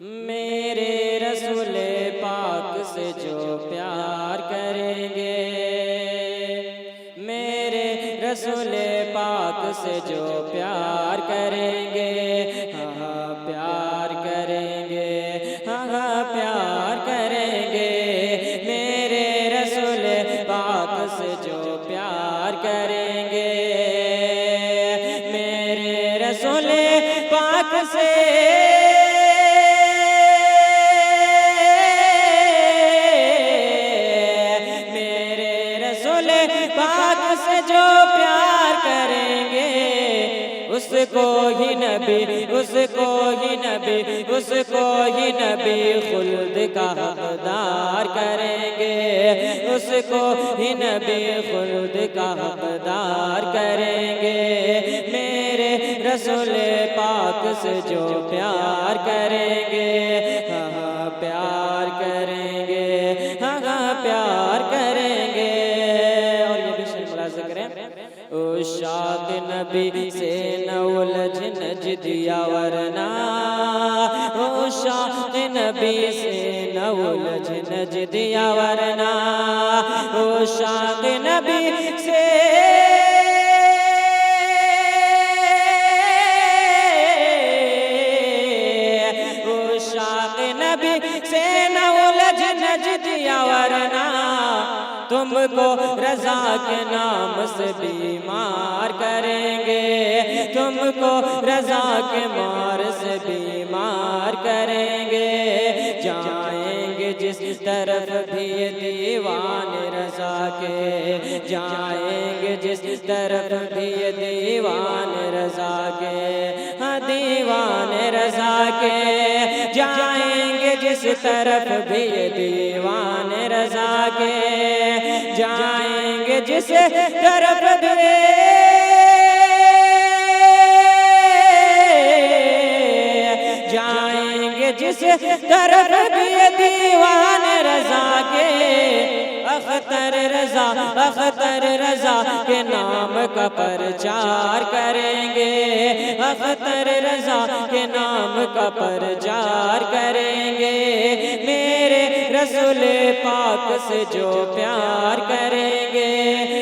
میرے رسول پاک سے جو پیار کریں گے، میرے رسول پاک سے جو پیار کریں گے، ہاں پیار کریں گے، ہاں پیار کریں گے، میرے رسول پاک سے جو پیار کریں گے، میرے رسول پاک سے پاک سے جو پیار کریں گے، اس کو ہی نبی، اس کو ہی نبی، اس کو ہی نبی خلد کا حقدار کریں گے، اس کو ہی نبی خلد کا حقدار کریں گے، میرے رسول پاک سے جو پیار کریں گے، ہاں پیار کریں گے، ہاں پیار کریں گے۔ عشاق نبی سے نہ الجھ نجدیا ورنہ، عشاق نبی سے نہ الجھ نجدیا ورنہ، عشاق نبی سے عشاق نبی سے نہ الجھ نجدیا ورنہ، تم کو رضا کے نام سے بیمار کریں گے، تم کو رضا کے مار سے بیمار کریں گے، جائیں گے جس طرف بھی دیوان رضا کے، جائیں گے جس طرف بھی دیوان رضا کے، ہاں دیوان رضا کے، جائیں گے جس طرف بھی دیوان رضا کے، جائیں گے جس طرف بھی، جائیں گے جس طرف بھی دیوان رضا کے، اختر رضا، اختر رضا کے نام کا پرچار کریں گے، اختر رضا کے نام کا پرچار کریں گے، میرے رسول پاک سے جو پیار کریں گے،